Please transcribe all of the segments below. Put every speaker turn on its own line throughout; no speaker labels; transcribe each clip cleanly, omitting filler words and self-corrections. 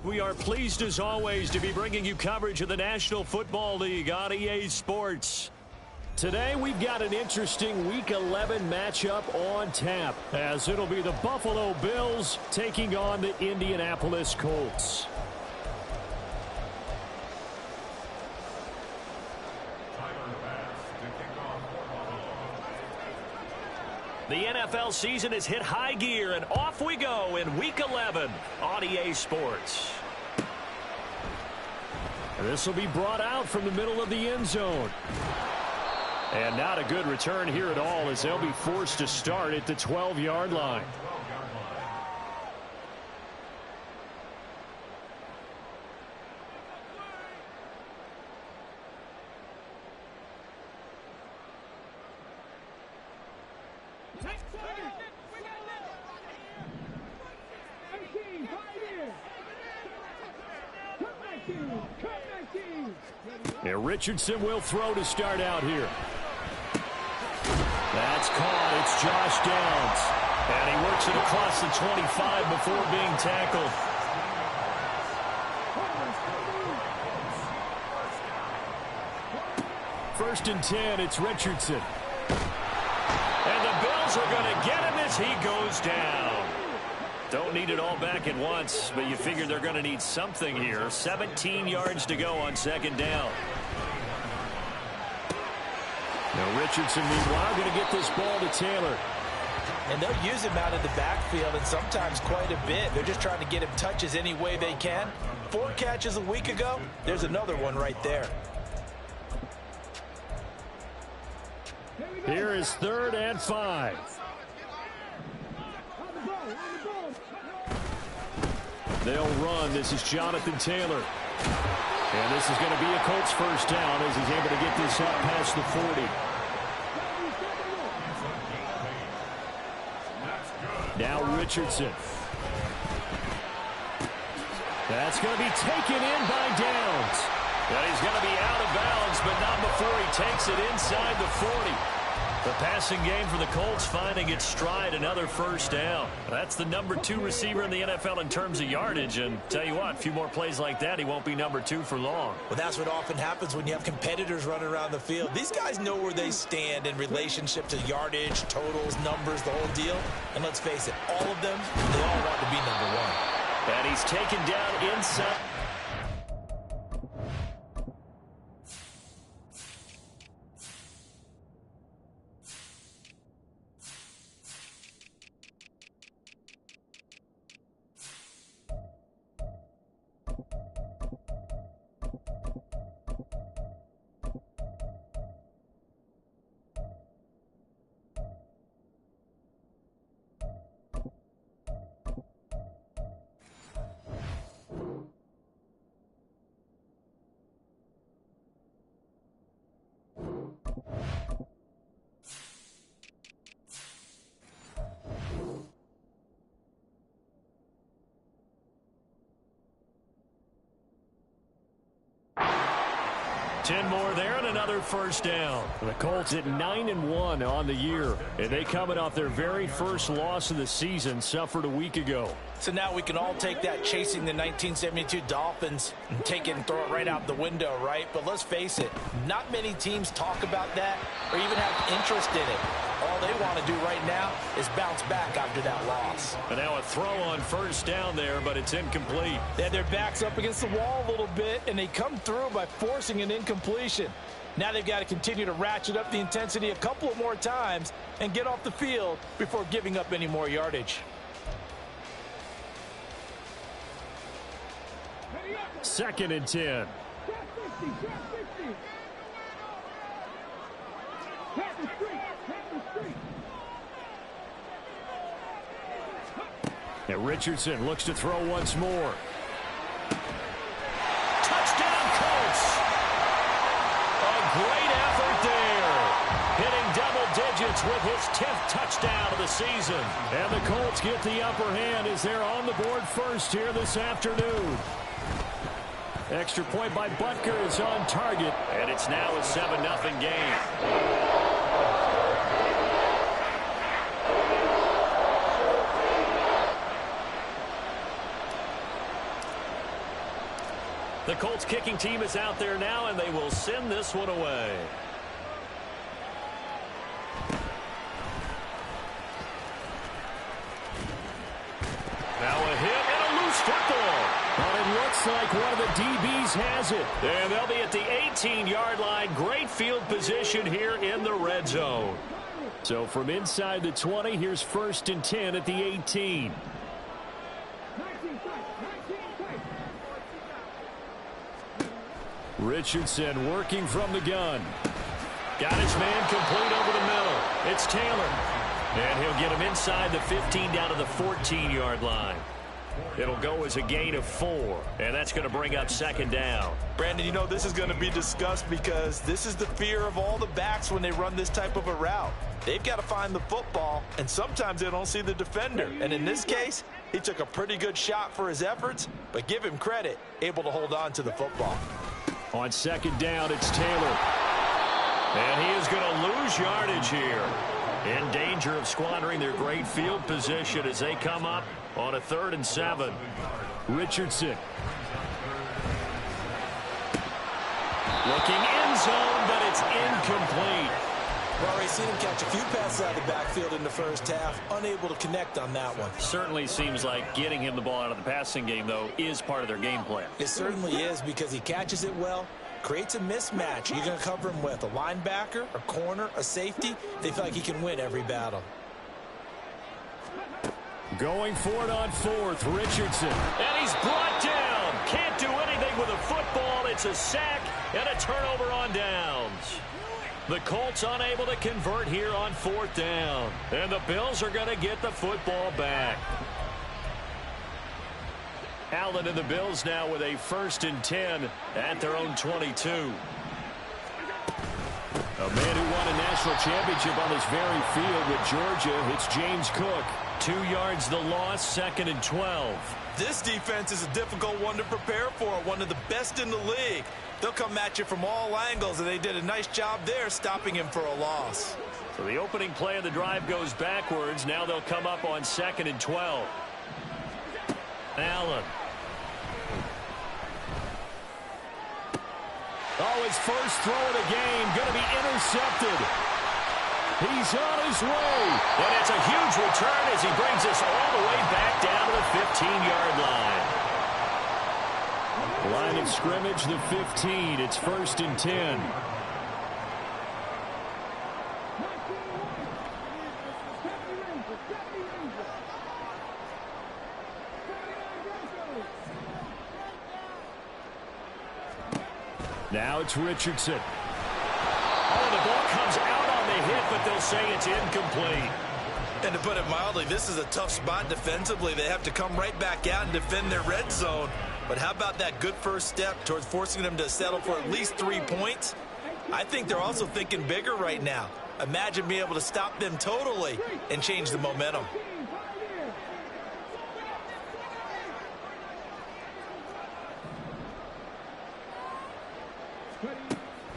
We are pleased as always to be bringing you coverage of the National Football League on EA Sports. Today we've got an interesting Week 11 matchup on tap, as it'll be the Buffalo Bills taking on the Indianapolis Colts. The NFL season has hit high gear, and off we go in Week 11 on EA Sports. And this will be brought out from the middle of the end zone. And not a good return here at all, as they'll be forced to start at the 12-yard line. And Richardson will throw to start out here. That's caught. It's Josh Downs. And he works it across the 25 before being tackled. First and 10, it's Richardson. And the Bills are going to get him as he goes down. Don't need it all back at once, but you figure they're going to need something here. 17 yards to go on second down. Now Richardson, meanwhile, going to get this ball to Taylor.
And they'll use him out of the backfield, and sometimes quite a bit. They're just trying to get him touches any way they can. 4 catches a week ago. There's another one right there.
Here is 3rd and 5. They'll run. This is Jonathan Taylor. And this is going to be a Colts first down as he's able to get this up past the 40. Now Richardson. That's going to be taken in by Downs. And he's going to be out of bounds, but not before he takes it inside the 40. The passing game for the Colts finding its stride, another first down. That's the number 2 receiver in the NFL in terms of yardage. And tell you what, a few more plays like that, he won't be number 2 for long.
Well, that's what often happens when you have competitors running around the field. These guys know where they stand in relationship to yardage, totals, numbers, the whole deal. And let's face it, all of them, they all want to be number 1.
And he's taken down inside. Ten more there and another first down. The Colts at 9-1 on the year. And they coming off their very first loss of the season, suffered a week ago.
So now we can all take that chasing the 1972 Dolphins and take it and throw it right out the window, right? But let's face it, not many teams talk about that or even have interest in it. All they want to do right now is bounce back after that loss.
And now a throw on first down there, but it's incomplete.
They had their backs up against the wall a little bit, and they come through by forcing an incompletion. Now they've got to continue to ratchet up the intensity a couple of more times and get off the field before giving up any more yardage.
2nd and 10. And Richardson looks to throw once more. Touchdown, Colts! A great effort there. Hitting double digits with his 10th touchdown of the season. And the Colts get the upper hand as they're on the board first here this afternoon. Extra point by Butker is on target. And it's now a 7-0 game. The Colts kicking team is out there now, and they will send this one away. Now a hit and a loose football. Well, it looks like one of the DBs has it. And they'll be at the 18-yard line. Great field position here in the red zone. So from inside the 20, here's 1st and 10 at the 18. Richardson working from the gun. Got his man complete over the middle. It's Taylor. And he'll get him inside the 15 down to the 14-yard line. It'll go as a gain of 4, and that's going to bring up 2nd down.
Brandon, you know this is going to be discussed because this is the fear of all the backs when they run this type of a route. They've got to find the football, and sometimes they don't see the defender. And in this case, he took a pretty good shot for his efforts, but give him credit, able to hold on to the football.
On 2nd down, it's Taylor. And he is going to lose yardage here. In danger of squandering their great field position as they come up on a 3rd and 7. Richardson. Looking end zone, but it's incomplete.
Well, we've seen him catch a few passes out of the backfield in the first half, unable to connect on that one.
Certainly seems like getting him the ball out of the passing game, though, is part of their game plan.
It certainly is because he catches it well, creates a mismatch. You're going to cover him with a linebacker, a corner, a safety. They feel like he can win every battle.
Going for it on 4th, Richardson. And he's brought down. Can't do anything with a football. It's a sack and a turnover on downs. The Colts unable to convert here on 4th down. And the Bills are going to get the football back. Allen and the Bills now with a 1st and 10 at their own 22. A man who won a national championship on this very field with Georgia. It's James Cook. 2 yards the loss, 2nd and 12.
This defense is a difficult one to prepare for, one of the best in the league. They'll come at you from all angles, and they did a nice job there stopping him for a loss.
So the opening play of the drive goes backwards. Now they'll come up on 2nd and 12. Allen. Oh, his first throw of the game going to be intercepted. He's on his way. And it's a huge return as he brings us all the way back down to the 15-yard line. Line of scrimmage, the 15. It's 1st and 10. Now it's Richardson. Oh, the ball comes out on the hit, but they'll say it's incomplete.
And to put it mildly, this is a tough spot defensively. They have to come right back out and defend their red zone. But how about that good first step towards forcing them to settle for at least 3 points? I think they're also thinking bigger right now. Imagine being able to stop them totally and change the momentum.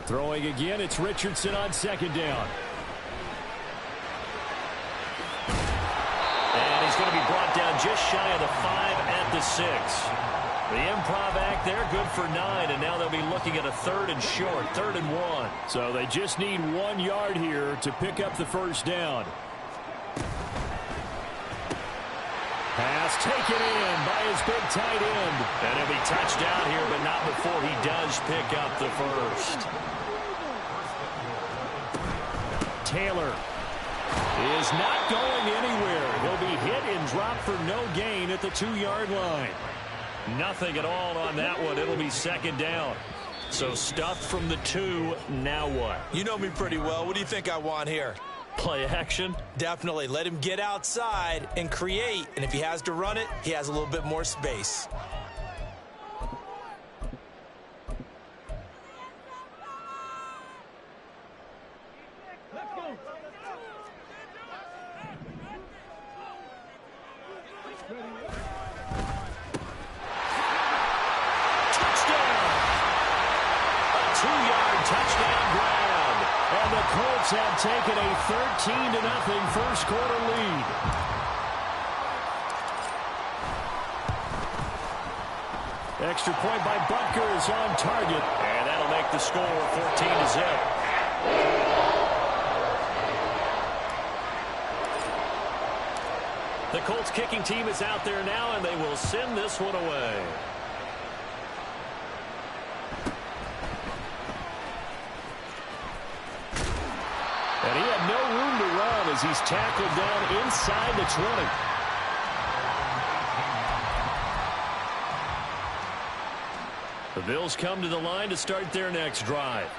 Throwing again, it's Richardson on 2nd down. And he's going to be brought down just shy of the 5 at the 6. The improv act there, good for 9, and now they'll be looking at a 3rd and short, 3rd and 1. So they just need 1 yard here to pick up the 1st down. Pass taken in by his big tight end. And he'll be touched down here, but not before he does pick up the 1st. Taylor is not going anywhere. He'll be hit and dropped for no gain at the 2-yard line. Nothing at all on that one. It'll be 2nd down. So stuffed from the 2. Now what?
You know me pretty well. What do you think I want here?
Play action?
Definitely. Let him get outside and create. And if he has to run it, he has a little bit more space.
Have taken a 13-0 first quarter lead. Extra point by Butker is on target, and that'll make the score 14-0. The Colts kicking team is out there now, and they will send this one away. And he had no room to run as he's tackled down inside the 20. The Bills come to the line to start their next drive.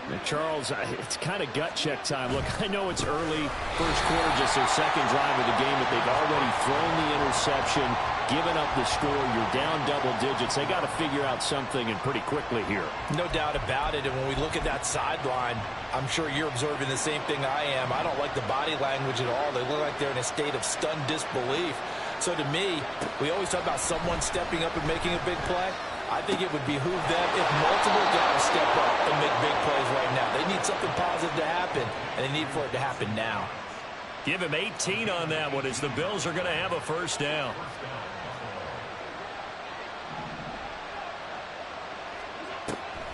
And Charles, it's kind of gut check time. Look, I know it's early, first quarter, just their second drive of the game, but they've already thrown the interception, given up the score. You're down double digits. They got to figure out something, and pretty quickly here.
No doubt about it. And when we look at that sideline, I'm sure you're observing the same thing I am. I don't like the body language at all. They look like they're in a state of stunned disbelief. So to me, we always talk about someone stepping up and making a big play. I think it would behoove them if multiple guys step up and make big plays right now. They need something positive to happen, and they need for it to happen now.
Give him 18 on that one as the Bills are going to have a first down.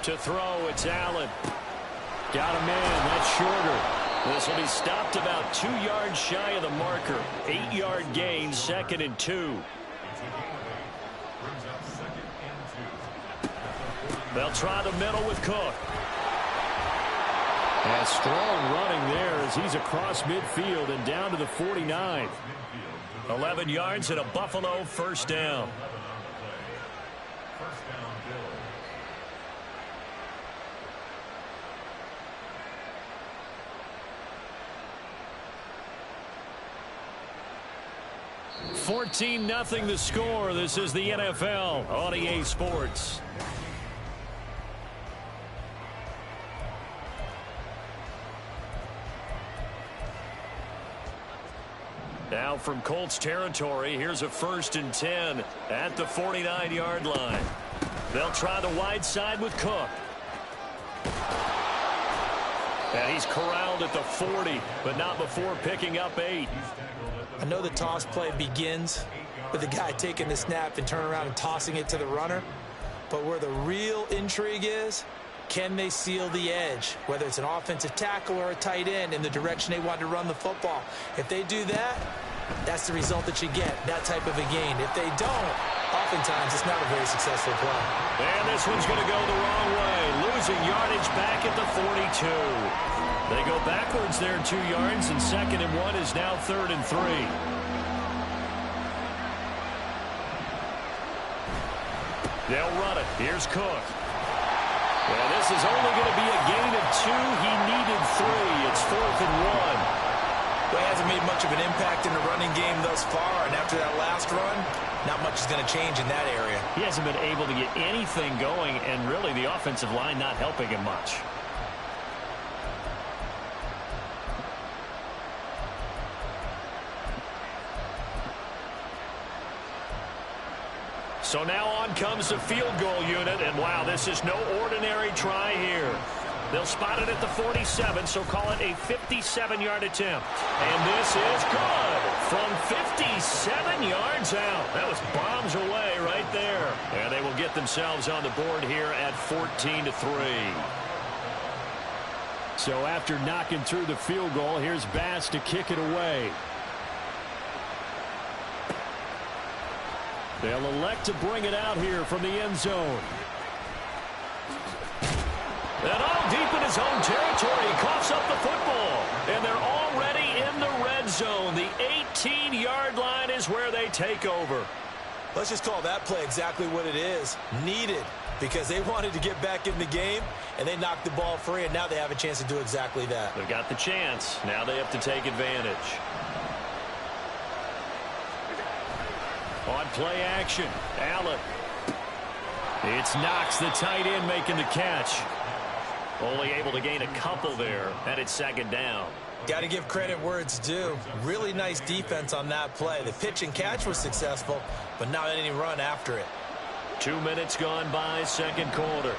To throw, it's Allen. Got a man, that's shorter. This will be stopped about 2 yards shy of the marker. 8-yard gain, 2nd and 2. They'll try the middle with Cook. And strong running there as he's across midfield and down to the 49. 11 yards and a Buffalo first down. $14-0 the score. This is the NFL on EA Sports. Now from Colts territory, here's a 1st and 10 at the 49-yard line. They'll try the wide side with Cook. And he's corralled at the 40, but not before picking up 8.
I know the toss play begins with the guy taking the snap and turning around and tossing it to the runner. But where the real intrigue is, can they seal the edge, whether it's an offensive tackle or a tight end, in the direction they want to run the football? If they do that, that's the result that you get, that type of a gain. If they don't, oftentimes it's not a very successful play.
And this one's going to go the wrong way, losing yardage back at the 42. They go backwards there 2 yards, and 2nd and 1 is now 3rd and 3. They'll run it. Here's Cook. Well, this is only going to be a gain of 2. He needed 3. It's 4th and 1.
Well, he hasn't made much of an impact in the running game thus far, and after that last run, not much is going to change in that area.
He hasn't been able to get anything going, and really the offensive line not helping him much. So now on comes the field goal unit, and wow, this is no ordinary try here. They'll spot it at the 47, so call it a 57-yard attempt. And this is good from 57 yards out. That was bombs away right there. And they will get themselves on the board here at 14-3. So after knocking through the field goal, here's Bass to kick it away. They'll elect to bring it out here from the end zone. And all deep in his own territory, he coughs up the football. And they're already in the red zone. The 18-yard line is where they take over.
Let's just call that play exactly what it is. Needed, because they wanted to get back in the game, and they knocked the ball free, and now they have a chance to do exactly that.
They've got the chance. Now they have to take advantage. On play action, Allen. It's Knox, the tight end, making the catch. Only able to gain a couple there, and it's 2nd down.
Got to give credit where it's due. Really nice defense on that play. The pitch and catch was successful, but not any run after it.
2 minutes gone by, 2nd quarter.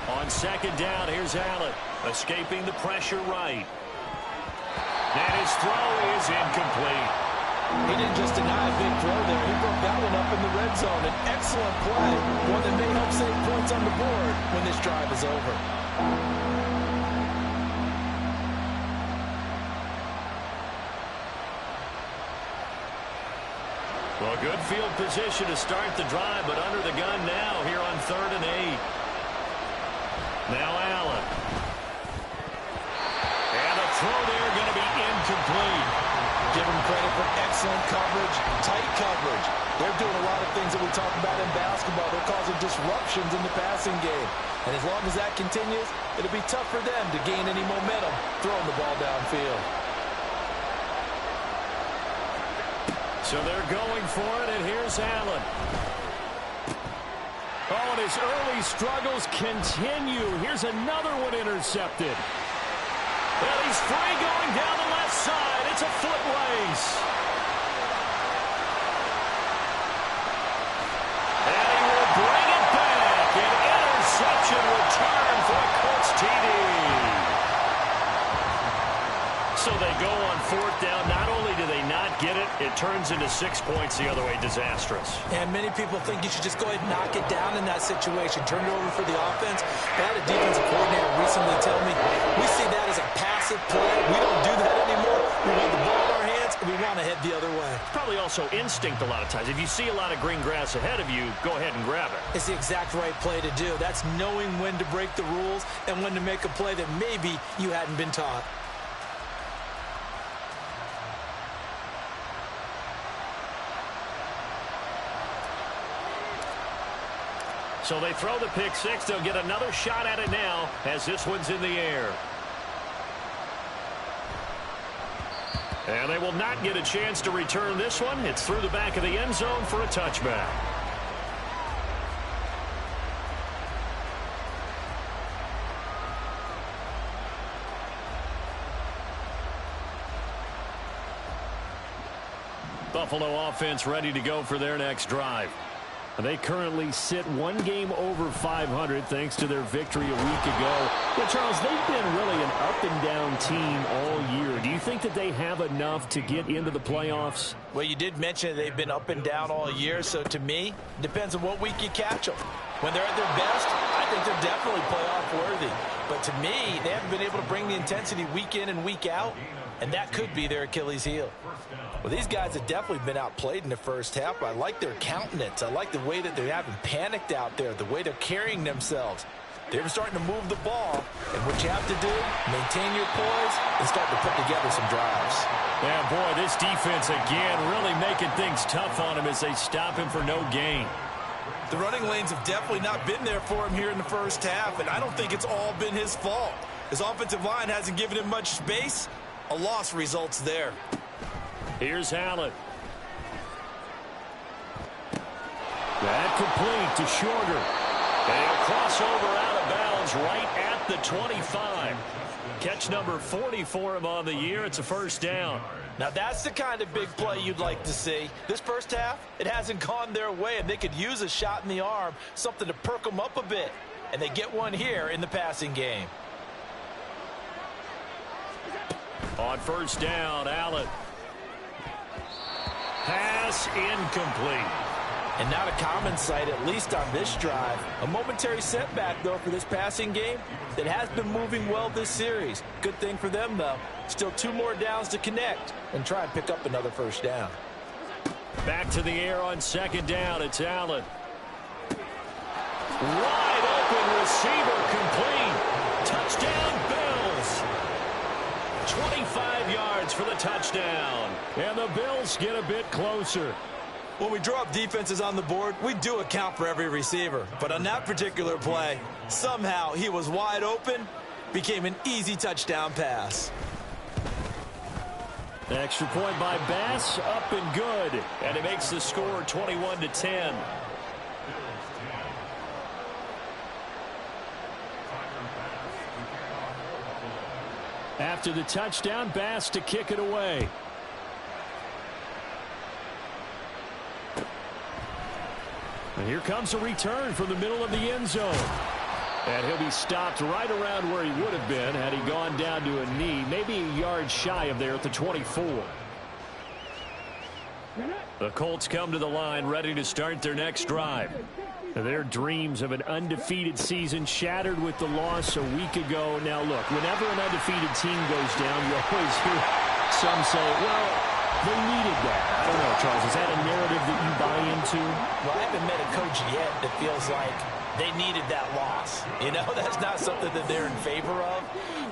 On 2nd down, here's Allen, escaping the pressure right. And his throw is incomplete.
He didn't just deny a big throw there. He broke that one up in the red zone. An excellent play, one that may help save points on the board when this drive is over.
Well, good field position to start the drive, but under the gun now here on 3rd and 8. Now Allen. And a throw there going to be incomplete.
Give him credit for excellent coverage, tight coverage. They're doing a lot of things that we talk about in basketball. They're causing disruptions in the passing game. And as long as that continues, it'll be tough for them to gain any momentum throwing the ball downfield.
So they're going for it, and here's Allen. Oh, and his early struggles continue. Here's another one intercepted. Well, he's free going down the left side. It's a foot race. And he will bring it back. An interception return for a Colts TD. So they go on 4th down. Not only do they not get it, it turns into 6 points the other way. Disastrous.
And many people think you should just go ahead and knock it down in that situation. Turn it over for the offense. I had a defensive coordinator recently tell me, we see that as a passive play. We don't do that anymore. We want the ball in our hands, and we want to head the other way.
Probably also instinct a lot of times. If you see a lot of green grass ahead of you, go ahead and grab it.
It's the exact right play to do. That's knowing when to break the rules and when to make a play that maybe you hadn't been taught.
So they throw the pick six. They'll get another shot at it now as this one's in the air. And they will not get a chance to return this one. It's through the back of the end zone for a touchback. Buffalo offense ready to go for their next drive. They currently sit one game over 500 thanks to their victory a week ago. Well, Charles, they've been really an up-and-down team all year. Do you think that they have enough to get into the playoffs?
Well, you did mention they've been up and down all year, so to me, it depends on what week you catch them. When they're at their best, I think they're definitely playoff worthy. But to me, they haven't been able to bring the intensity week in and week out, and that could be their Achilles heel. Well, these guys have definitely been outplayed in the first half. I like their countenance. I like the way that they haven't panicked out there, the way they're carrying themselves. They're starting to move the ball, and what you have to do, maintain your poise and start to put together some drives.
Yeah, boy, this defense again really making things tough on him as they stop him for no gain.
The running lanes have definitely not been there for him here in the first half, and I don't think it's all been his fault. His offensive line hasn't given him much space. A loss results there.
Here's Allen. That complete to Shorter. And a crossover out of bounds right at the 25. Catch number 40 for him on the year. It's a first down.
Now that's the kind of big play you'd like to see. This first half, it hasn't gone their way, and they could use a shot in the arm, something to perk them up a bit. And they get one here in the passing game.
On first down, Allen. Pass incomplete.
And not a common sight, at least on this drive. A momentary setback, though, for this passing game that has been moving well this series. Good thing for them, though. Still 2 more downs to connect and try and pick up another first down.
Back to the air on second down. It's Allen. Wide open receiver complete. Touchdown, Bills. 25 yards for the touchdown. And the Bills get a bit closer.
When we draw up defenses on the board, we do account for every receiver. But on that particular play, somehow he was wide open, became an easy touchdown pass.
Extra point by Bass, up and good. And it makes the score 21-10. After the touchdown, Bass to kick it away. And here comes a return from the middle of the end zone. And he'll be stopped right around where he would have been had he gone down to a knee, maybe a yard shy of there at the 24. The Colts come to the line ready to start their next drive. Their dreams of an undefeated season shattered with the loss a week ago. Now, look, whenever an undefeated team goes down, you always hear some say, well, they needed that. I don't know, Charles. Is that a narrative that you buy into?
Well, I haven't met a coach yet that feels like they needed that loss. You know, that's not something that they're in favor of.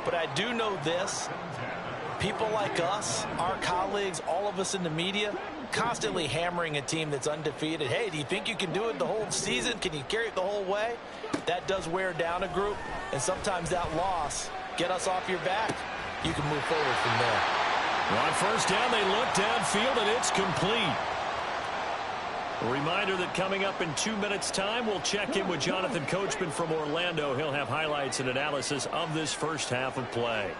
But I do know this. People like us, our colleagues, all of us in the media, constantly hammering a team that's undefeated. Hey, do you think you can do it the whole season? Can you carry it the whole way? That does wear down a group, and sometimes that loss, get us off your back, you can move forward from there.
On first down, they look downfield, and it's complete. A reminder that coming up in 2 minutes' time, we'll check in with Jonathan Coachman from Orlando. He'll have highlights and analysis of this first half of play.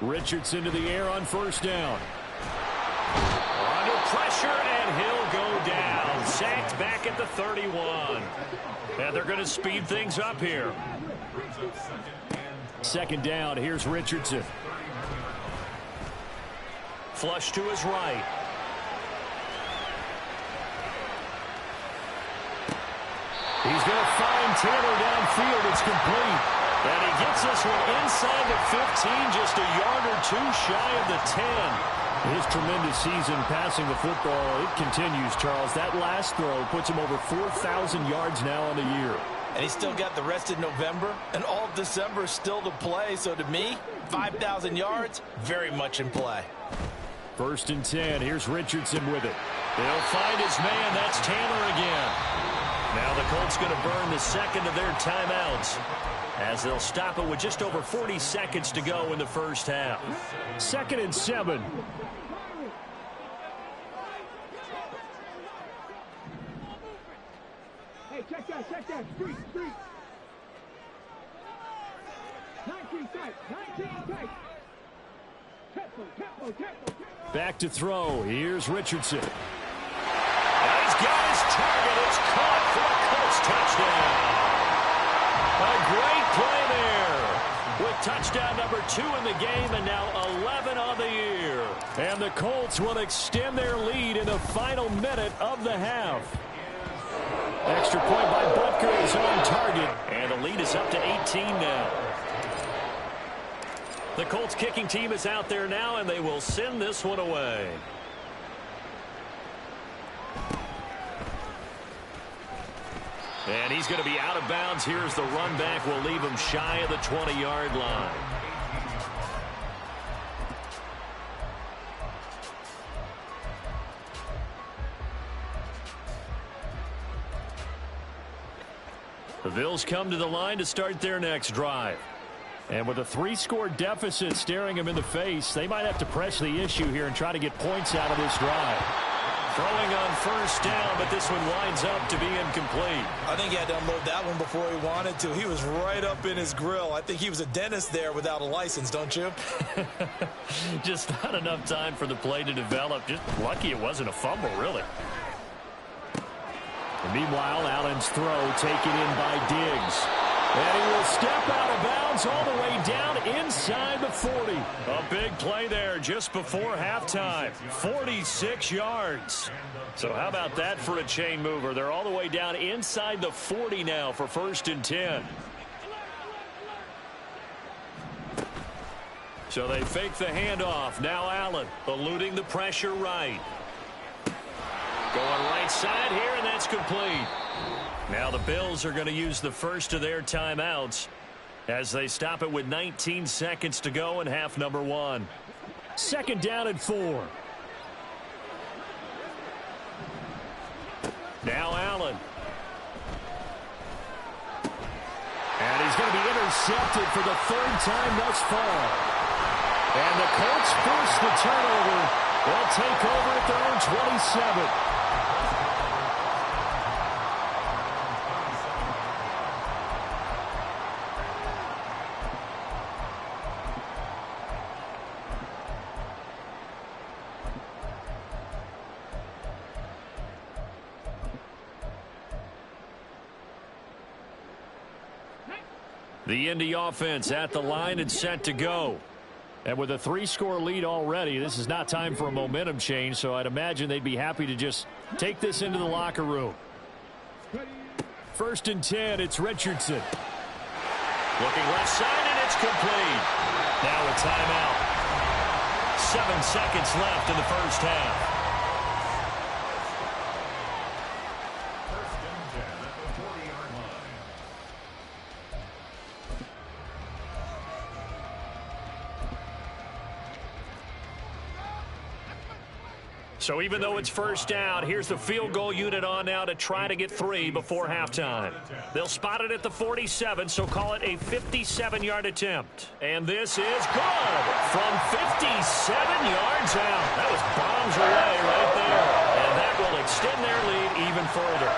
Richardson to the air on first down. Under pressure, and he'll go down. Sacked back at the 31. And they're going to speed things up here. Second down, here's Richardson. Flush to his right. He's going to find Taylor downfield. It's complete. And he gets this one inside the 15, just a yard or two shy of the 10. His tremendous season passing the football, it continues, Charles. That last throw puts him over 4,000 yards now on the year.
And he's still got the rest of November and all of December still to play. So to me, 5,000 yards, very much in play.
First and 10. Here's Richardson with it. They'll find his man. That's Taylor again. Now the Colts going to burn the second of their timeouts, as they'll stop it with just over 40 seconds to go in the first half. 2nd and 7.
Hey, check that. Street. 19 tight. Tempo.
Back to throw. Here's Richardson. And he's got his target. It's caught for a Colts touchdown. A great play there, with touchdown number 2 in the game, and now 11 on the year. And the Colts will extend their lead in the final minute of the half. Extra point by Butker is on target, and the lead is up to 18 now. The Colts kicking team is out there now, and they will send this one away. And he's going to be out of bounds. Here's the run back. Will leave him shy of the 20-yard line. The Bills come to the line to start their next drive. And with a 3-score deficit staring them in the face, they might have to press the issue here and try to get points out of this drive. Throwing on first down, but this one winds up to be incomplete.
I think he had to unload that one before he wanted to. He was right up in his grill. I think he was a dentist there without a license, don't you?
Just not enough time for the play to develop. Just lucky it wasn't a fumble, really. And meanwhile, Allen's throw taken in by Diggs. And he will step out of bounds all the way down inside the 40. A big play there just before halftime. 46 yards. So how about that for a chain mover? They're all the way down inside the 40 now for 1st and 10. So they fake the handoff. Now Allen eluding the pressure right. Going right side here, and that's complete. Now the Bills are going to use the first of their timeouts as they stop it with 19 seconds to go in half number 1. 2nd down and 4. Now Allen. And he's going to be intercepted for the 3rd time thus far. And the Colts force the turnover. They'll take over at their own 27. The Indy offense at the line and set to go. And with a 3-score lead already, this is not time for a momentum change, so I'd imagine they'd be happy to just take this into the locker room. 1st and 10, it's Richardson. Looking left side, and it's complete. Now a timeout. 7 seconds left in the first half. So even though it's first down, here's the field goal unit on now to try to get 3 before halftime. They'll spot it at the 47, so call it a 57-yard attempt. And this is good from 57 yards out. That was bombs away right there. And that will extend their lead even further.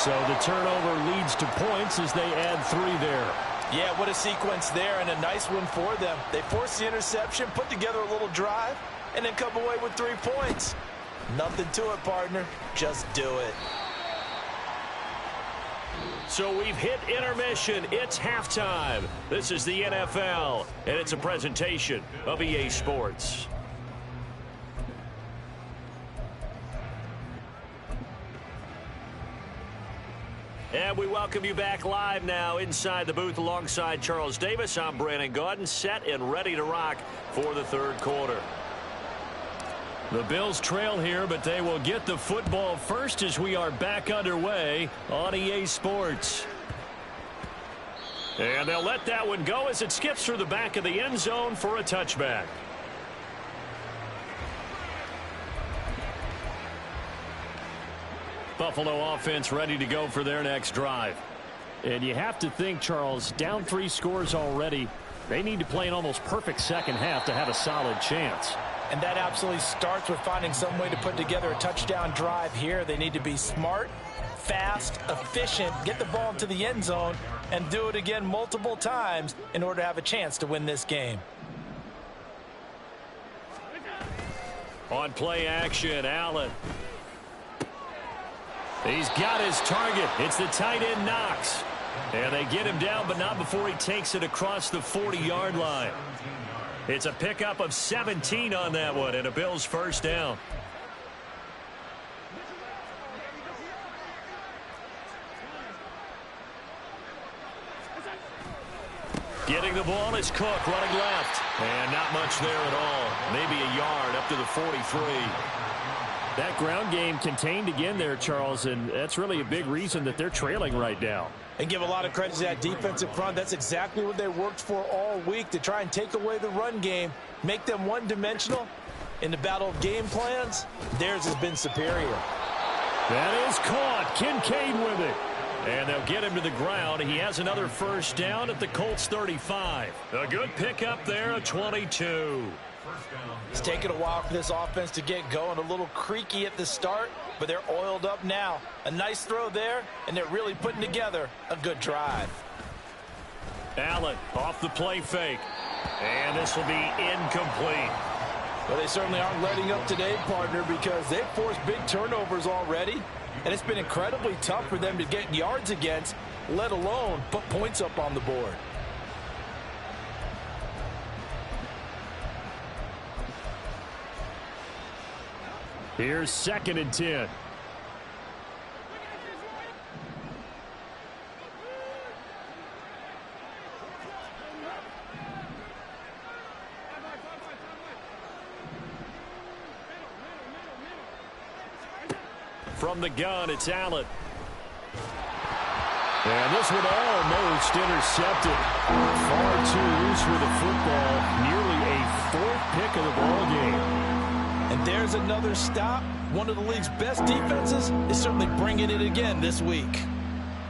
So the turnover leads to points as they add 3 there.
Yeah, what a sequence there, and a nice one for them. They force the interception, put together a little drive, and then come away with 3 points. Nothing to it, partner. Just do it.
So we've hit intermission. It's halftime. This is the NFL, and it's a presentation of EA Sports. And we welcome you back live now inside the booth alongside Charles Davis. I'm Brandon Gaudin, set and ready to rock for the 3rd quarter. The Bills trail here, but they will get the football first as we are back underway on EA Sports. And they'll let that one go as it skips through the back of the end zone for a touchback. Buffalo offense ready to go for their next drive. And you have to think, Charles, down 3 scores already. They need to play an almost perfect second half to have a solid chance.
And that absolutely starts with finding some way to put together a touchdown drive here. They need to be smart, fast, efficient, get the ball into the end zone, and do it again multiple times in order to have a chance to win this game.
On play action, Allen. He's got his target. It's the tight end, Knox. And they get him down, but not before he takes it across the 40-yard line. It's a pickup of 17 on that one, and a Bills first down. Getting the ball is Cook running left. And not much there at all. Maybe a yard up to the 43. That ground game contained again there, Charles, and that's really a big reason that they're trailing right now.
And give a lot of credit to that defensive front. That's exactly what they worked for all week, to try and take away the run game, make them one-dimensional. In the battle of game plans, theirs has been superior.
That is caught. Kincaid with it. And they'll get him to the ground. He has another first down at the Colts 35. A good pickup there, a 22.
It's taken a while for this offense to get going. A little creaky at the start, but they're oiled up now. A nice throw there, and they're really putting together a good drive.
Allen off the play fake. And this will be incomplete.
Well, they certainly aren't letting up today, partner, because they've forced big turnovers already. And it's been incredibly tough for them to get yards against, let alone put points up on the board.
Here's 2nd and 10. From the gun, it's Allen. And this one almost intercepted. Far too loose with the football. Nearly a 4th pick of the ball game.
And there's another stop. One of the league's best defenses is certainly bringing it again this week.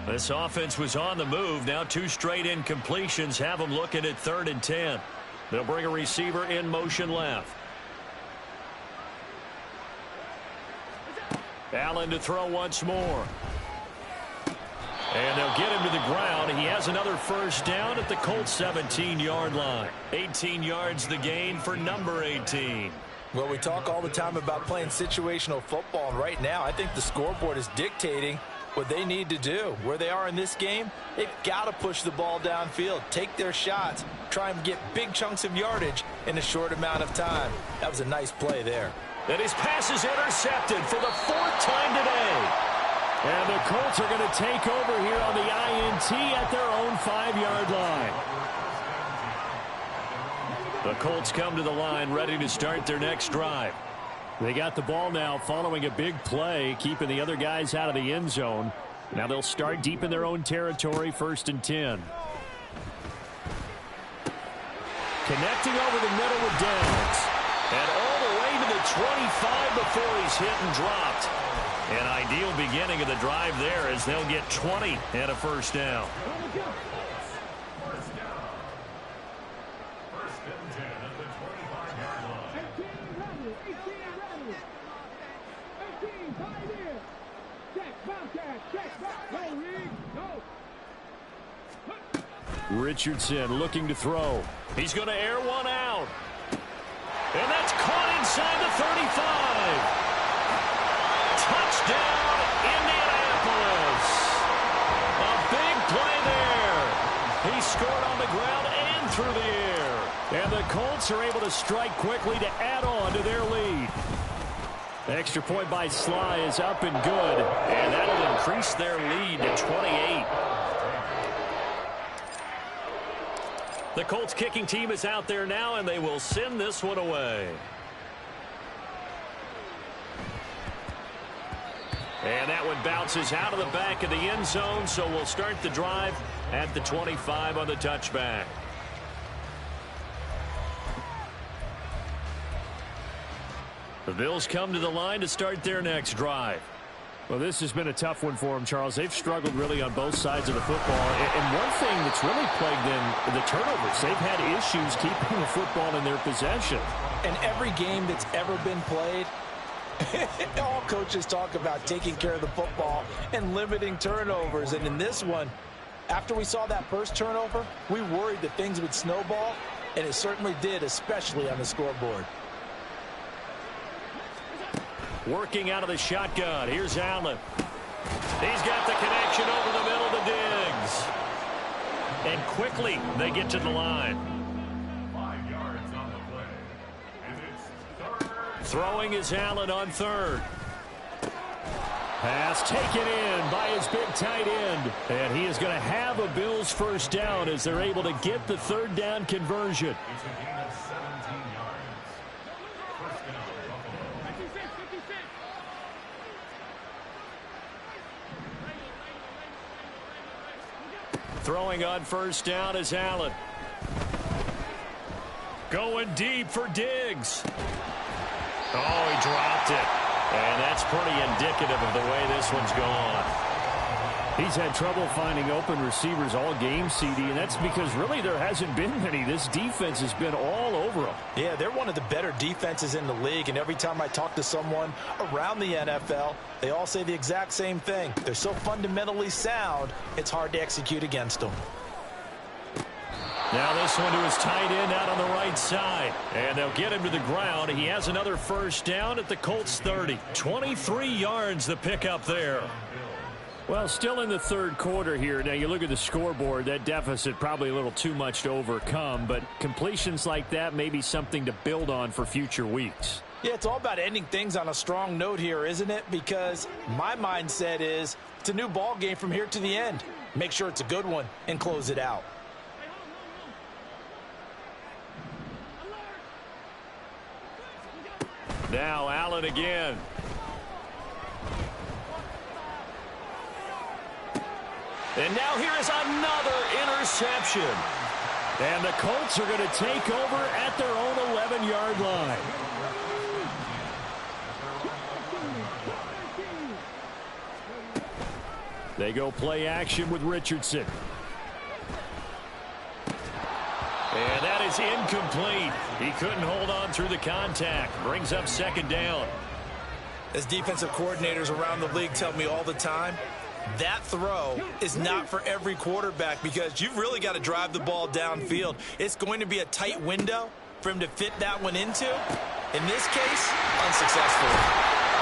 This offense was on the move. Now 2 straight incompletions have them looking at 3rd and 10. They'll bring a receiver in motion left. Allen to throw once more. And they'll get him to the ground. He has another first down at the Colts 17-yard line. 18 yards the gain for number 18.
Well, we talk all the time about playing situational football, and right now I think the scoreboard is dictating what they need to do. Where they are in this game, they've got to push the ball downfield, take their shots, try and get big chunks of yardage in a short amount of time. That was a nice play there.
And his pass is intercepted for the 4th time today. And the Colts are going to take over here on the INT at their own 5-yard line. The Colts come to the line ready to start their next drive. They got the ball now following a big play, keeping the other guys out of the end zone. Now they'll start deep in their own territory, 1st and 10. Connecting over the middle with Downs. And all the way to the 25 before he's hit and dropped. An ideal beginning of the drive there as they'll get 20 and a 1st down. Richardson looking to throw. He's going to air one out. And that's caught inside the 35. Touchdown, Indianapolis. A big play there. He scored on the ground and through the air. And the Colts are able to strike quickly to add on to their lead. The extra point by Sly is up and good. And that'll increase their lead to 28. The Colts kicking team is out there now, and they will send this one away. And that one bounces out of the back of the end zone, so we'll start the drive at the 25 on the touchback. The Bills come to the line to start their next drive. Well, this has been a tough one for them, Charles. They've struggled really on both sides of the football. And one thing that's really plagued them, the turnovers. They've had issues keeping the football in their possession.
And every game that's ever been played, all coaches talk about taking care of the football and limiting turnovers. And in this one, after we saw that first turnover, we worried that things would snowball, and it certainly did, especially on the scoreboard.
Working out of the shotgun. Here's Allen. He's got the connection over the middle to Diggs. And quickly they get to the line.
5 yards on the play. And it's 3rd.
Throwing is Allen on 3rd. Pass taken in by his big tight end. And he is going to have a Bills 1st down as they're able to get the 3rd down conversion.
It's a gain of 17 yards. 1st down, Buffalo.
56, 56.
Throwing on 1st down is Allen. Going deep for Diggs. Oh, he dropped it. And that's pretty indicative of the way this one's gone. He's had trouble finding open receivers all game, CD, and that's because really there hasn't been many. This defense has been all over them.
Yeah, they're one of the better defenses in the league, and every time I talk to someone around the NFL, they all say the exact same thing. They're so fundamentally sound, it's hard to execute against them.
Now this one to his tight end out on the right side. And they'll get him to the ground. He has another 1st down at the Colts 30. 23 yards the pickup there. Well, still in the 3rd quarter here. Now, you look at the scoreboard, that deficit probably a little too much to overcome, but completions like that may be something to build on for future weeks.
Yeah, it's all about ending things on a strong note here, isn't it? Because my mindset is it's a new ball game from here to the end. Make sure it's a good one and close it out.
Now Allen again. And now here is another interception. And the Colts are going to take over at their own 11-yard line. They go play action with Richardson. And that is incomplete. He couldn't hold on through the contact. Brings up 2nd down.
As defensive coordinators around the league tell me all the time, that throw is not for every quarterback because you've really got to drive the ball downfield. It's going to be a tight window for him to fit that one into. In this case, unsuccessful.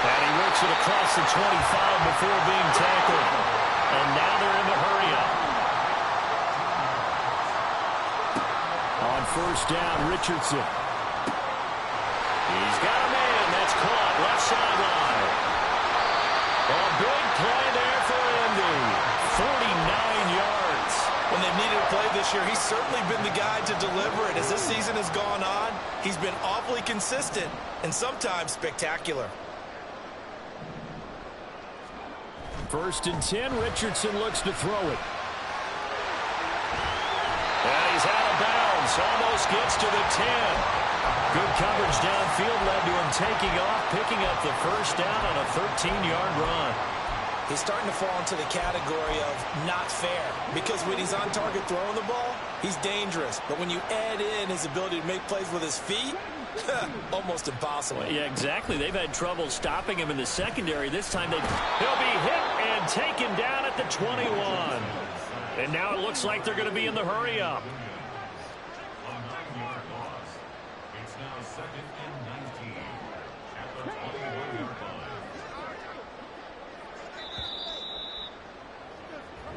And he works it across the 25 before being tackled. And now they're in the hurry-up. On first down, Richardson. He's got a man. That's caught. Left sideline. A big play there for Indy. 49 yards.
When they've needed a play this year, he's certainly been the guy to deliver it. As this season has gone on, he's been awfully consistent and sometimes spectacular.
First and 10, Richardson looks to throw it. And he's out of bounds. Almost gets to the 10. Good coverage downfield led to him taking off, picking up the first down on a 13-yard run.
He's starting to fall into the category of not fair, because when he's on target throwing the ball, he's dangerous. But when you add in his ability to make plays with his feet, almost impossible.
Well, yeah, exactly. They've had trouble stopping him in the secondary. This time he'll be hit and taken down at the 21. And now it looks like they're going to be in the hurry-up.
A 9-yard loss. It's now 2nd and 19 at the 21-yard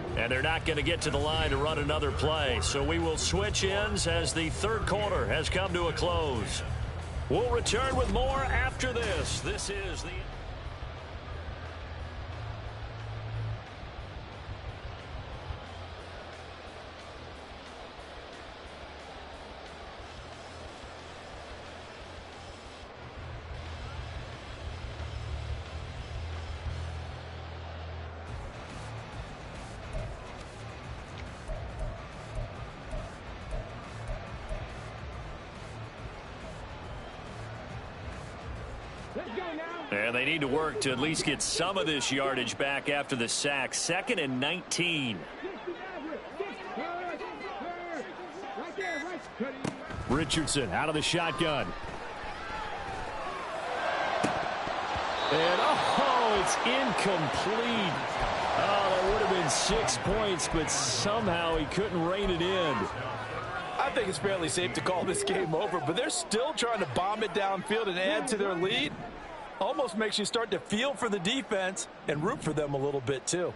line.
And they're not going to get to the line to run another play. So we will switch ends as the third quarter has come to a close. We'll return with more after this. This is the... And they need to work to at least get some of this yardage back after the sack. 2nd and 19. Richardson out of the shotgun. And, oh, it's incomplete. Oh, that would have been 6 points, but somehow he couldn't rein it in.
I think it's fairly safe to call this game over, but they're still trying to bomb it downfield and add to their lead. Almost makes you start to feel for the defense and root for them a little bit, too.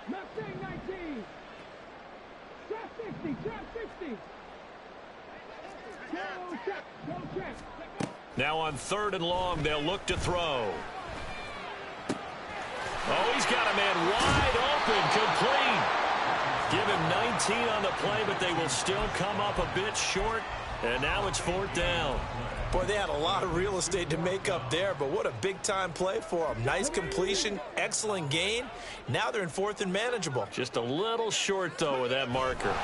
Mustang 19. Trap 60. Trap 60. Go check. Go check.
Now on 3rd and long, they'll look to throw. Oh, he's got a man wide open, complete. Give him 19 on the play, but they will still come up a bit short. And now it's 4th down.
Boy, they had a lot of real estate to make up there, but what a big-time play for them. Nice completion, excellent gain. Now they're in 4th and manageable.
Just a little short, though, with that marker.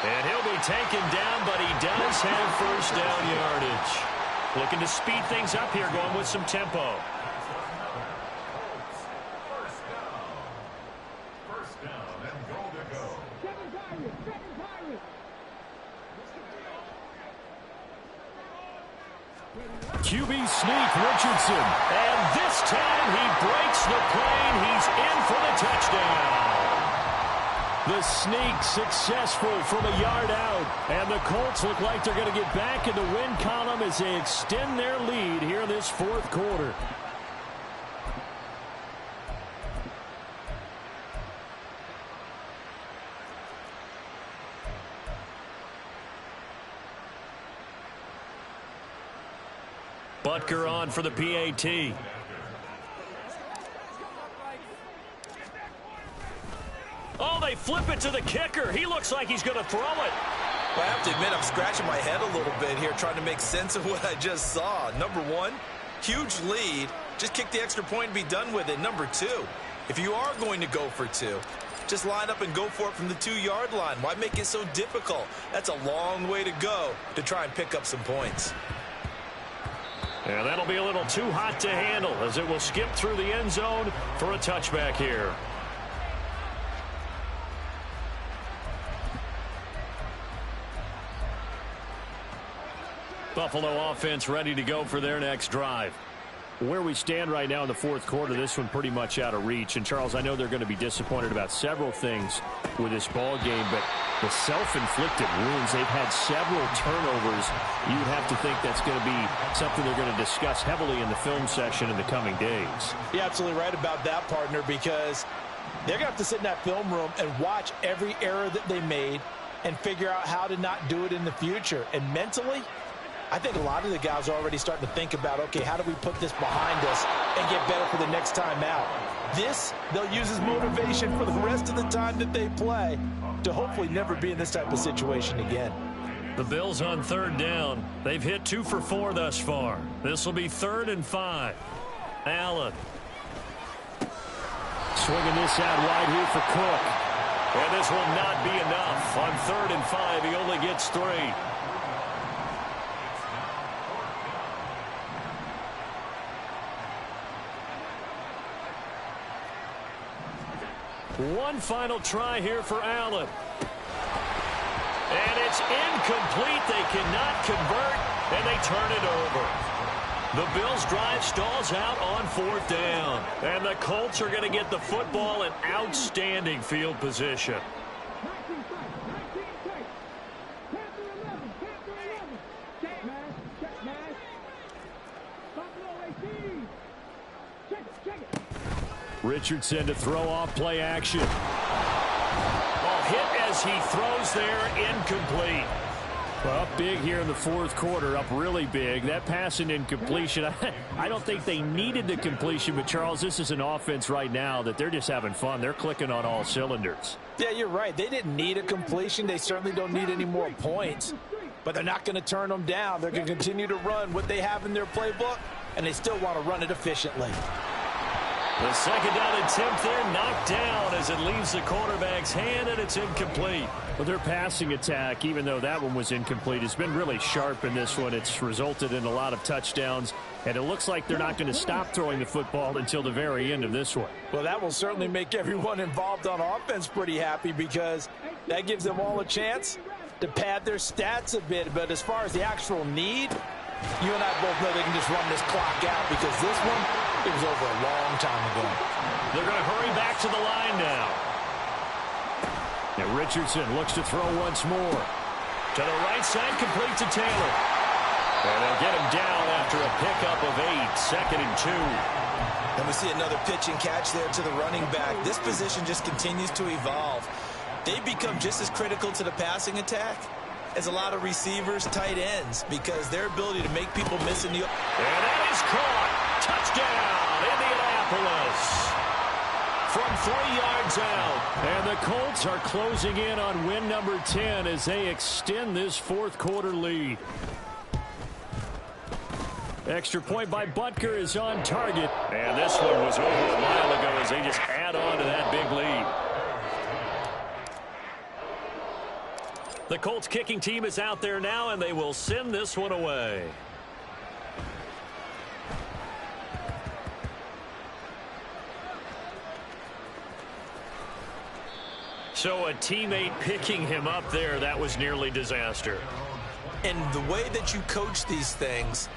And he'll be taken down, but he does have first down yardage. Looking to speed things up here, going with some tempo.
First down and goal to go.
Seven Pirates. Seven Pirates.
QB sneak, Richardson. And this time he breaks the plane. He's in for the touchdown. The sneak successful from a yard out. And the Colts look like they're going to get back in the win column as they extend their lead here in this 4th quarter. Butker on for the PAT. Oh, they flip it to the kicker. He looks like he's going to throw it.
Well, I have to admit, I'm scratching my head a little bit here trying to make sense of what I just saw. Number one, huge lead. Just kick the extra point and be done with it. Number two, if you are going to go for two, just line up and go for it from the 2-yard line. Why make it so difficult? That's a long way to go to try and pick up some points.
And that'll be a little too hot to handle as it will skip through the end zone for a touchback here. Buffalo offense ready to go for their next drive. Where we stand right now in the fourth quarter, this one pretty much out of reach. And, Charles, I know they're going to be disappointed about several things with this ball game, but the self-inflicted wounds, they've had several turnovers. You'd have to think that's going to be something they're going to discuss heavily in the film session in the coming days.
You're absolutely right about that, partner, because they're going to have to sit in that film room and watch every error that they made and figure out how to not do it in the future. And mentally, I think a lot of the guys are already starting to think about, okay, how do we put this behind us and get better for the next time out? This, they'll use as motivation for the rest of the time that they play to hopefully never be in this type of situation again.
The Bills on third down. They've hit 2 for 4 thus far. This will be 3rd and 5. Allen. Swinging this out wide here for Cook. And this will not be enough. On 3rd and 5, he only gets 3. One final try here for Allen. And it's incomplete. They cannot convert, and they turn it over. The Bills' drive stalls out on 4th down. And the Colts are going to get the football in outstanding field position.
19 tight. Panther 11. Check mash. Buffalo 18. Check it.
Richardson to throw off play action. Ball hit as he throws there, incomplete. Well, up big here in the fourth quarter, up really big. That pass and incompletion, I don't think they needed the completion, but Charles, this is an offense right now that they're just having fun. They're clicking on all cylinders.
Yeah, you're right. They didn't need a completion. They certainly don't need any more points, but they're not going to turn them down. They're going to continue to run what they have in their playbook, and they still want to run it efficiently.
The second down attempt there knocked down as it leaves the quarterback's hand, and it's incomplete. But their passing attack, even though that one was incomplete, has been really sharp in this one. It's resulted in a lot of touchdowns, and it looks like they're not going to stop throwing the football until the very end of this one.
Well, that will certainly make everyone involved on offense pretty happy because that gives them all a chance to pad their stats a bit. But as far as the actual need, you and I both know they can just run this clock out because this one, it was over a long time ago.
They're going to hurry back to the line now. Now Richardson looks to throw once more. To the right side, complete to Taylor. And they'll get him down after a pickup of 8, 2nd and 2.
And we see another pitch and catch there to the running back. This position just continues to evolve. They become just as critical to the passing attack as a lot of receivers, tight ends, because their ability to make people miss in the...
And that is caught. Touchdown, Indianapolis. From 3 yards out. And the Colts are closing in on win number 10 as they extend this fourth quarter lead. Extra point by Butker is on target. And this one was over a while ago as they just add on to that big lead. The Colts kicking team is out there now, and they will send this one away. So a teammate picking him up there, that was nearly disaster.
And the way that you coach these things,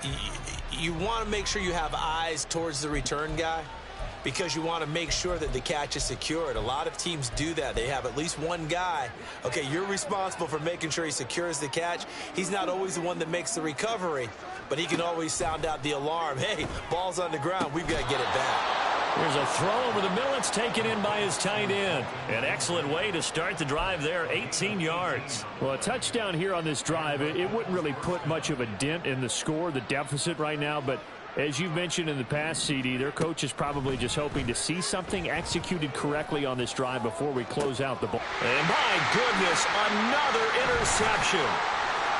you want to make sure you have eyes towards the return guy because you want to make sure that the catch is secured. A lot of teams do that. They have at least one guy. Okay, you're responsible for making sure he secures the catch. He's not always the one that makes the recovery, but he can always sound out the alarm. Hey, ball's on the ground. We've got to get it back.
There's a throw over the middle. It's taken in by his tight end. An excellent way to start the drive there, 18 yards. Well, a touchdown here on this drive, it wouldn't really put much of a dent in the score, the deficit right now, but as you've mentioned in the past, CD, their coach is probably just hoping to see something executed correctly on this drive before we close out the ball. And my goodness, another interception.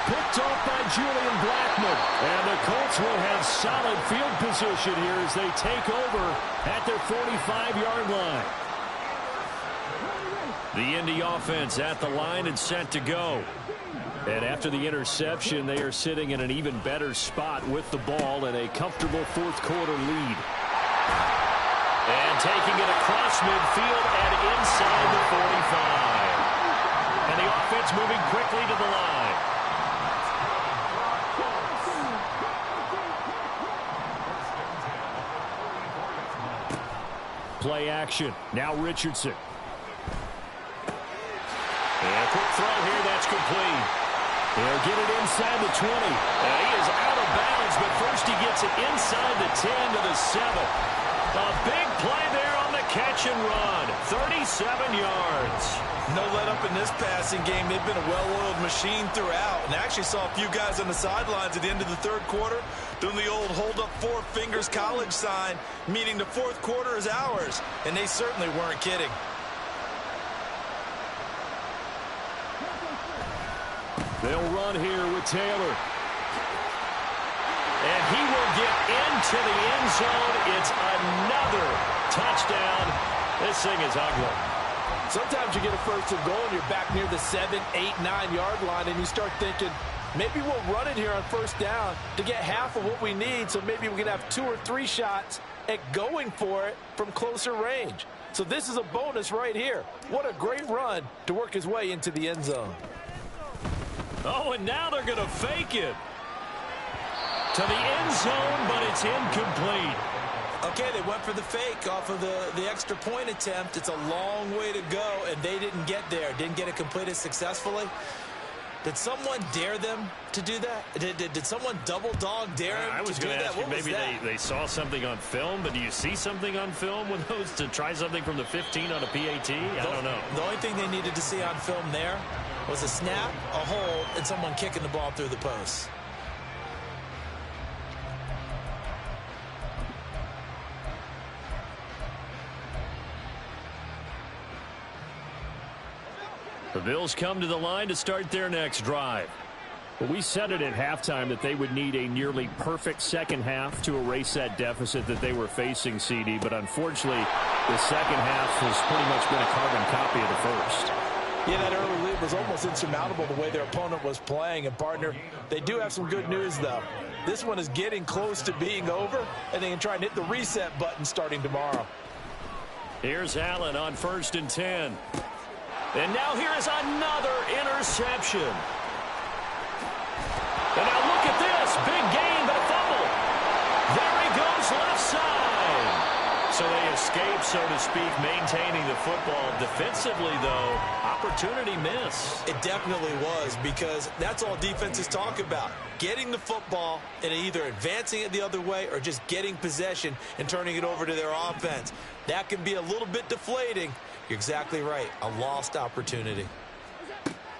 Picked off by Julian Blackmon. And the Colts will have solid field position here as they take over at their 45-yard line. The Indy offense at the line and set to go. And after the interception, they are sitting in an even better spot with the ball and a comfortable fourth quarter lead. And taking it across midfield and inside the 45. And the offense moving quickly to the line. play action. Now Richardson. And a quick throw here, that's complete. He'll get it inside the 20. He is out of bounds, but first he gets it inside the 10 to the 7. A big play there on the catch and run. 37 yards.
No let up in this passing game. They've been a well-oiled machine throughout. And I actually saw a few guys on the sidelines at the end of the third quarter doing the old hold up 4 fingers college sign, meaning the fourth quarter is ours. And they certainly weren't kidding.
They'll run here with Taylor. And he will get into the end zone. It's another touchdown. This thing is ugly.
Sometimes you get a first and goal and you're back near the 7, 8, 9-yard line and you start thinking, maybe we'll run it here on first down to get half of what we need, so maybe we can have 2 or 3 shots at going for it from closer range. So this is a bonus right here. What a great run to work his way into the end zone.
Oh, and now they're going to fake it to the end zone, but it's incomplete.
Okay, they went for the fake off of the extra point attempt. It's a long way to go, and they didn't get there. Didn't get it completed successfully. Did someone dare them to do that? Did someone double dog dare him
I was
to do
going to
that?
ask you,
What was
maybe
that?
they saw something on film, but do you see something on film with those to try something from the 15 on a PAT? I don't know.
The only thing they needed to see on film there was a snap, a hole, and someone kicking the ball through the post.
The Bills come to the line to start their next drive. Well, we said it at halftime that they would need a nearly perfect second half to erase that deficit that they were facing, CD. But unfortunately, the second half has pretty much been a carbon copy of the first.
Yeah, that early lead was almost insurmountable the way their opponent was playing. And, partner, they do have some good news, though. This one is getting close to being over, and they can try and hit the reset button starting tomorrow.
Here's Allen on 1st and 10. And now here is another interception. And now look at this. Big gain, but a fumble. There he goes left side. So they escape, so to speak, maintaining the football. Defensively, though, opportunity miss.
It definitely was, because that's all defenses talk about. Getting the football and either advancing it the other way or just getting possession and turning it over to their offense. That can be a little bit deflating. You're exactly right. A lost opportunity.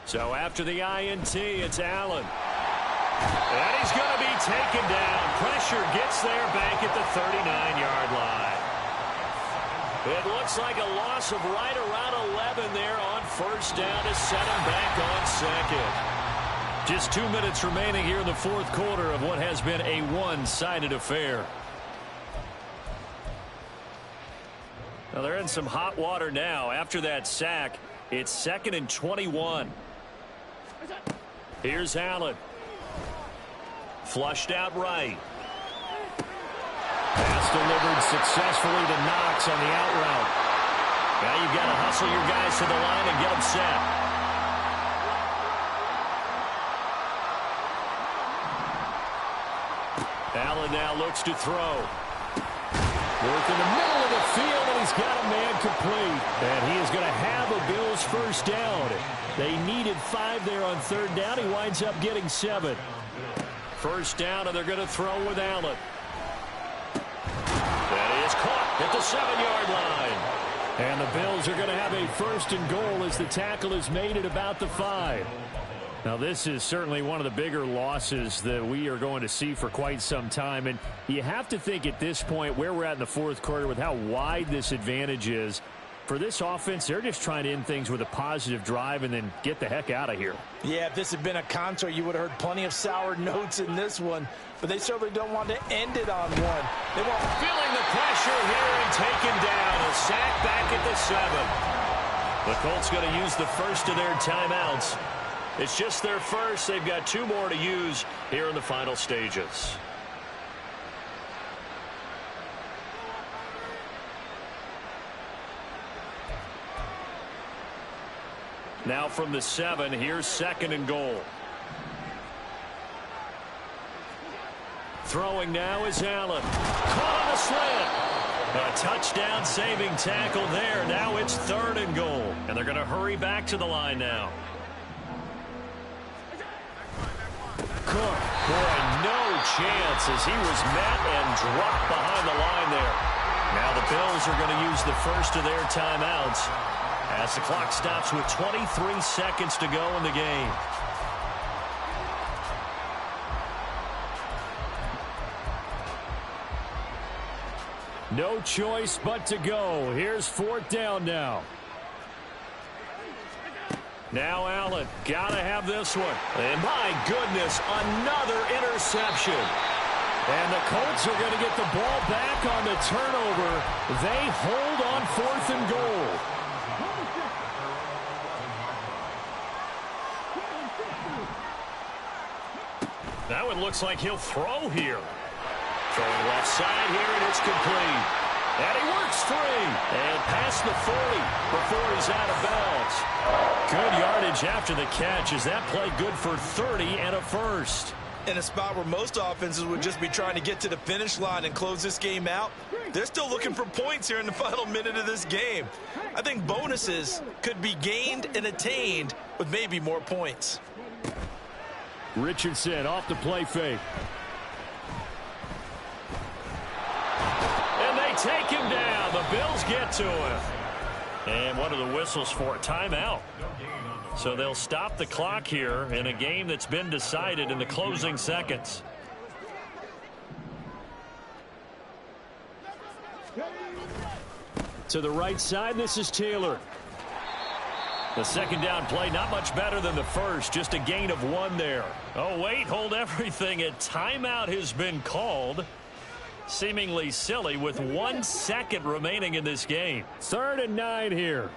So after the INT, it's Allen. And he's going to be taken down. Pressure gets there back at the 39-yard line. It looks like a loss of right around 11 there on first down to set him back on second. Just 2 minutes remaining here in the fourth quarter of what has been a one-sided affair. Now they're in some hot water now. After that sack, it's 2nd and 21. Here's Allen. Flushed out right. Pass delivered successfully to Knox on the out route. Now you've got to hustle your guys to the line and get them set. Allen now looks to throw. Work in the middle of the field, and he's got a man complete. And he is going to have a Bills first down. They needed 5 there on 3rd down. He winds up getting 7. First down, and they're going to throw with Allen. That is caught at the 7-yard line. And the Bills are going to have a 1st and goal as the tackle is made at about the 5. Now, this is certainly one of the bigger losses that we are going to see for quite some time. And you have to think at this point where we're at in the fourth quarter with how wide this advantage is. For this offense, they're just trying to end things with a positive drive and then get the heck out of here.
Yeah, if this had been a concert, you would have heard plenty of sour notes in this one. But they certainly don't want to end it on one. They want
feeling the pressure here and taken down. A sack back at the 7. The Colts going to use the first of their timeouts. It's just their first. They've got 2 more to use here in the final stages. Now from the 7, here's 2nd and goal. Throwing now is Allen. Caught on a slant. A touchdown saving tackle there. Now it's 3rd and goal. And they're going to hurry back to the line now. Cook, boy, no chance as he was met and dropped behind the line there. Now the Bills are going to use the first of their timeouts as the clock stops with 23 seconds to go in the game. No choice but to go. Here's 4th down now. Now Allen, gotta have this one. And my goodness, another interception. And the Colts are going to get the ball back on the turnover. They hold on 4th and goal. That one looks like he'll throw here. Throwing left side here, and it's complete. And he works free. And past the 40 before he's out of bounds. Good yardage after the catch as that play good for 30 and a first.
In a spot where most offenses would just be trying to get to the finish line and close this game out, they're still looking for points here in the final minute of this game. I think bonuses could be gained and attained with maybe more points.
Richardson off the play fake. And they take him down. The Bills get to him. And what are the whistles for? Timeout. So they'll stop the clock here in a game that's been decided in the closing seconds. To the right side, this is Taylor. The 2nd down play, not much better than the first, just a gain of 1 there. Oh, wait, hold everything. A timeout has been called. Seemingly silly with 1 second remaining in this game. 3rd and 9 here.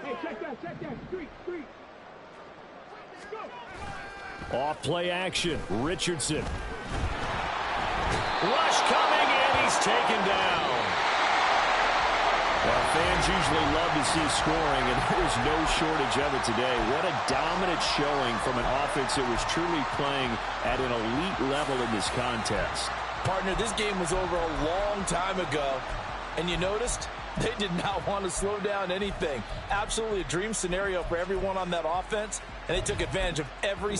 Hey, check that, street. Go.
Off play action, Richardson. Rush coming, and he's taken down. Well, fans usually love to see scoring, and there's no shortage of it today. What a dominant showing from an offense that was truly playing at an elite level in this contest.
Partner, this game was over a long time ago, and you noticed they did not want to slow down anything. Absolutely a dream scenario for everyone on that offense, and they took advantage of every